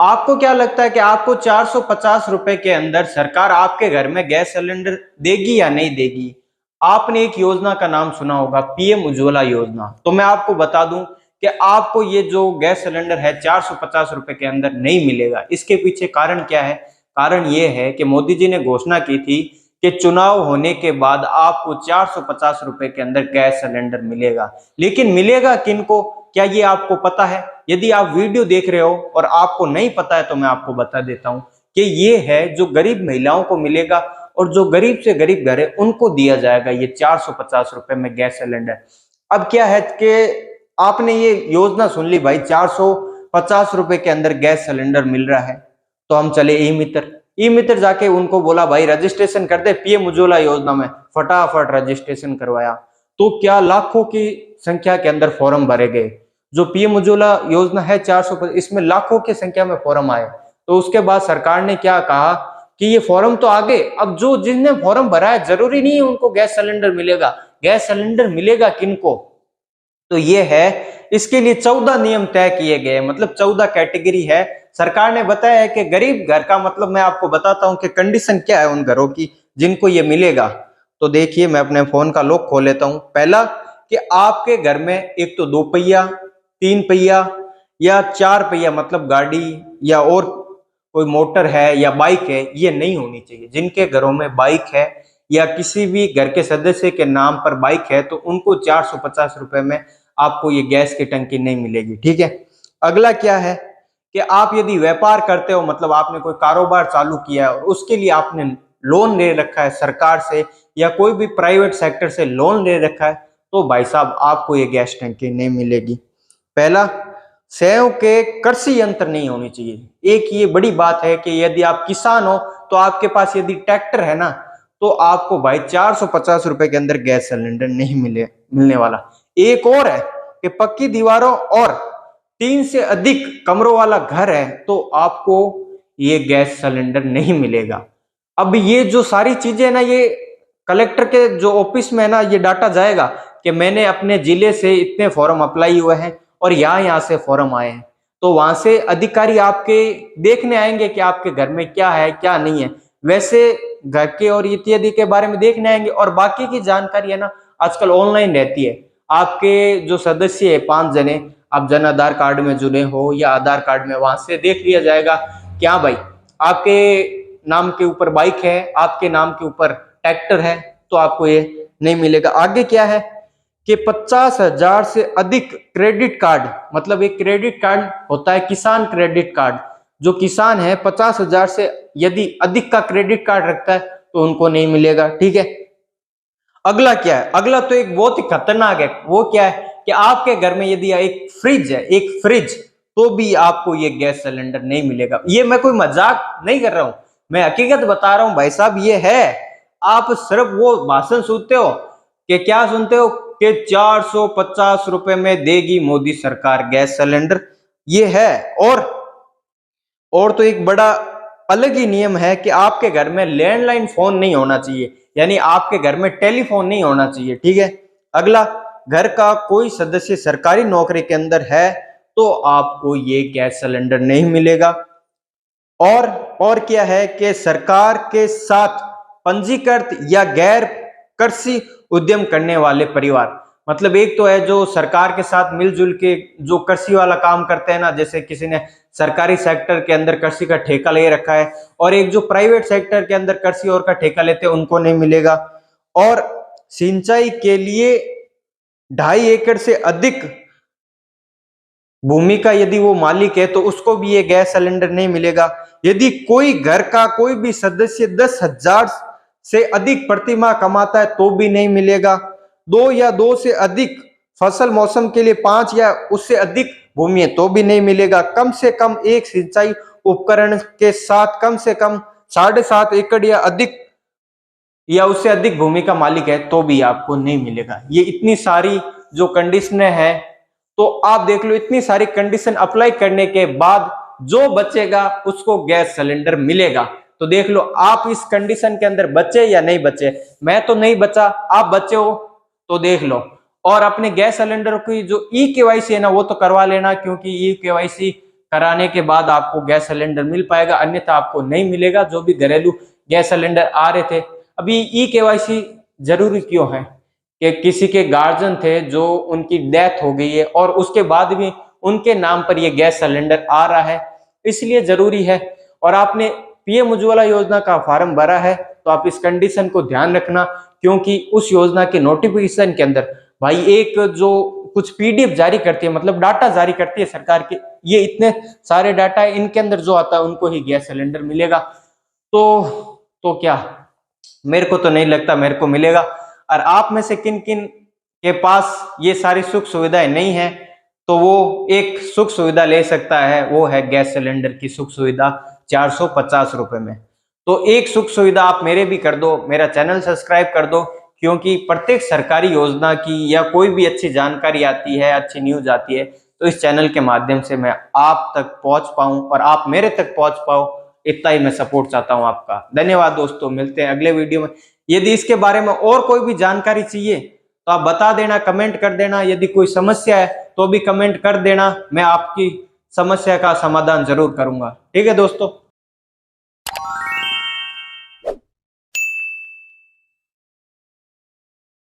आपको क्या लगता है कि आपको 450 रुपए के अंदर सरकार आपके घर में गैस सिलेंडर देगी या नहीं देगी? आपने एक योजना का नाम सुना होगा, पीएम उज्ज्वला योजना। तो मैं आपको बता दूं कि आपको ये जो गैस सिलेंडर है 450 रुपए के अंदर नहीं मिलेगा। इसके पीछे कारण क्या है? कारण ये है कि मोदी जी ने घोषणा की थी कि चुनाव होने के बाद आपको 450 रुपए के अंदर गैस सिलेंडर मिलेगा। लेकिन मिलेगा किनको, क्या ये आपको पता है? यदि आप वीडियो देख रहे हो और आपको नहीं पता है तो मैं आपको बता देता हूं कि ये है जो गरीब महिलाओं को मिलेगा और जो गरीब से गरीब घर है उनको दिया जाएगा ये 450 रुपए में गैस सिलेंडर। अब क्या है कि आपने ये योजना सुन ली भाई, 450 रुपए के अंदर गैस सिलेंडर मिल रहा है, तो हम चले ई मित्र जाके उनको बोला भाई रजिस्ट्रेशन कर दे पीएम उज्ज्वला योजना में। फटाफट रजिस्ट्रेशन करवाया तो क्या लाखों की संख्या के अंदर फॉर्म भरे गए। जो पीएम उज्ज्वला योजना है 400, इसमें लाखों की संख्या में फॉर्म आए। तो उसके बाद सरकार ने क्या कहा कि ये फॉर्म तो आ गए, अब जो जिसने फॉर्म भरा है जरूरी नहीं है उनको गैस सिलेंडर मिलेगा। गैस सिलेंडर मिलेगा किनको? तो ये है, इसके लिए 14 नियम तय किए गए, मतलब 14 कैटेगरी है। सरकार ने बताया है कि गरीब घर का, मतलब मैं आपको बताता हूं कि कंडीशन क्या है उन घरों की जिनको ये मिलेगा। तो देखिए, मैं अपने फोन का लॉक खोल लेता हूं। पहला कि आपके घर में एक तो 2 पहिया, 3 पहिया या 4 पहिया, मतलब गाड़ी या और कोई मोटर है या बाइक है, ये नहीं होनी चाहिए। जिनके घरों में बाइक है या किसी भी घर के सदस्य के नाम पर बाइक है तो उनको 450 रुपए में आपको ये गैस की टंकी नहीं मिलेगी, ठीक है। अगला क्या है कि आप यदि व्यापार करते हो, मतलब आपने कोई कारोबार चालू किया है और उसके लिए आपने लोन ले रखा है सरकार से या कोई भी प्राइवेट सेक्टर से लोन ले रखा है, तो भाई साहब आपको ये गैस टंकी नहीं मिलेगी। पहला, सेव के कृषि यंत्र नहीं होनी चाहिए। एक ये बड़ी बात है कि यदि आप किसान हो तो आपके पास यदि ट्रैक्टर है ना, तो आपको भाई 450 रुपए के अंदर गैस सिलेंडर नहीं मिलने वाला। एक और है कि पक्की दीवारों और 3 से अधिक कमरों वाला घर है तो आपको ये गैस सिलेंडर नहीं मिलेगा। अब ये जो सारी चीजें ना, ये कलेक्टर के जो ऑफिस में है ना, ये डाटा जाएगा कि मैंने अपने जिले से इतने फॉर्म अप्लाई हुए हैं और यहाँ से फॉर्म आए हैं। तो वहां से अधिकारी आपके देखने आएंगे कि आपके घर में क्या है क्या नहीं है। वैसे घर के और इत्यादि के बारे में देखने आएंगे और बाकी की जानकारी है ना आजकल ऑनलाइन रहती है। आपके जो सदस्य है 5 जने, आप जन आधार कार्ड में जुड़े हो या आधार कार्ड में, वहां से देख लिया जाएगा क्या भाई आपके नाम के ऊपर बाइक है, आपके नाम के ऊपर ट्रैक्टर है, तो आपको ये नहीं मिलेगा। आगे क्या है कि 50,000 से अधिक क्रेडिट कार्ड, मतलब एक क्रेडिट कार्ड होता है किसान क्रेडिट कार्ड। जो किसान है 50,000 से यदि अधिक का क्रेडिट कार्ड रखता है तो उनको नहीं मिलेगा, ठीक है। अगला क्या है? अगला तो एक बहुत ही खतरनाक है। वो क्या है कि आपके घर में यदि एक फ्रिज है, एक फ्रिज, तो भी आपको ये गैस सिलेंडर नहीं मिलेगा। ये मैं कोई मजाक नहीं कर रहा हूं, मैं हकीकत बता रहा हूं भाई साहब, ये है। आप सिर्फ वो भाषण सुनते हो कि क्या सुनते हो कि 450 रुपए में देगी मोदी सरकार गैस सिलेंडर, ये है। और तो एक बड़ा अलग ही नियम है कि आपके घर में लैंडलाइन फोन नहीं होना चाहिए, यानी आपके घर में टेलीफोन नहीं होना चाहिए, ठीक है। अगला, घर का कोई सदस्य सरकारी नौकरी के अंदर है तो आपको ये गैस सिलेंडर नहीं मिलेगा। और क्या है कि सरकार के साथ पंजीकृत या गैर कृषि उद्यम करने वाले परिवार, मतलब एक तो है जो सरकार के साथ मिलजुल के जो कृषि वाला काम करते हैं ना, जैसे किसी ने सरकारी सेक्टर के अंदर कृषि का ठेका ले रखा है, और एक जो प्राइवेट सेक्टर के अंदर कृषि और का ठेका लेते हैं उनको नहीं मिलेगा। और सिंचाई के लिए 2.5 एकड़ से अधिक भूमि का यदि वो मालिक है तो उसको भी ये गैस सिलेंडर नहीं मिलेगा। यदि कोई घर का कोई भी सदस्य 10,000 से अधिक प्रतिमाह कमाता है तो भी नहीं मिलेगा। 2 या 2 से अधिक फसल मौसम के लिए 5 या उससे अधिक भूमि है तो भी नहीं मिलेगा। कम से कम एक सिंचाई उपकरण के साथ कम से कम 7.5 एकड़ या अधिक या उससे अधिक भूमि का मालिक है तो भी आपको नहीं मिलेगा। ये इतनी सारी जो कंडीशन है, तो आप देख लो, इतनी सारी कंडीशन अप्लाई करने के बाद जो बचेगा उसको गैस सिलेंडर मिलेगा। तो देख लो आप इस कंडीशन के अंदर बचे या नहीं बचे। मैं तो नहीं बचा, आप बचे हो तो देख लो। और अपने गैस सिलेंडर की जो ई केवाईसी है ना वो तो करवा लेना, क्योंकि ई केवाईसी कराने के बाद आपको गैस सिलेंडर मिल पाएगा, अन्यथा आपको नहीं मिलेगा। जो भी घरेलू गैस सिलेंडर आ रहे थे, अभी ई केवाईसी जरूरी क्यों है कि किसी के गार्जियन थे जो उनकी डेथ हो गई है और उसके बाद भी उनके नाम पर ये गैस सिलेंडर आ रहा है, इसलिए जरूरी है। और आपने पीएम उज्ज्वला योजना का फॉर्म भरा है तो आप इस कंडीशन को ध्यान रखना, क्योंकि उस योजना के नोटिफिकेशन के अंदर भाई एक जो कुछ पीडीएफ जारी करती है, मतलब डाटा जारी करती है सरकार के, ये इतने सारे डाटा है, इनके अंदर जो आता है उनको ही गैस सिलेंडर मिलेगा। तो क्या, मेरे को तो नहीं लगता मेरे को मिलेगा। और आप में से किन किन के पास ये सारी सुख सुविधाएं नहीं है, तो वो एक सुख सुविधा ले सकता है, वो है गैस सिलेंडर की सुख सुविधा 450 रुपए में। तो एक सुख सुविधा आप मेरे भी कर दो, मेरा चैनल सब्सक्राइब कर दो, क्योंकि प्रत्येक सरकारी योजना की या कोई भी अच्छी जानकारी आती है, अच्छी न्यूज आती है, तो इस चैनल के माध्यम से मैं आप तक पहुंच पाऊं और आप मेरे तक पहुंच पाओ, इतना ही मैं सपोर्ट चाहता हूं आपका। धन्यवाद दोस्तों, मिलते हैं अगले वीडियो में। यदि इसके बारे में और कोई भी जानकारी चाहिए तो आप बता देना, कमेंट कर देना। यदि कोई समस्या है तो भी कमेंट कर देना, मैं आपकी समस्या का समाधान जरूर करूंगा। ठीक है दोस्तों।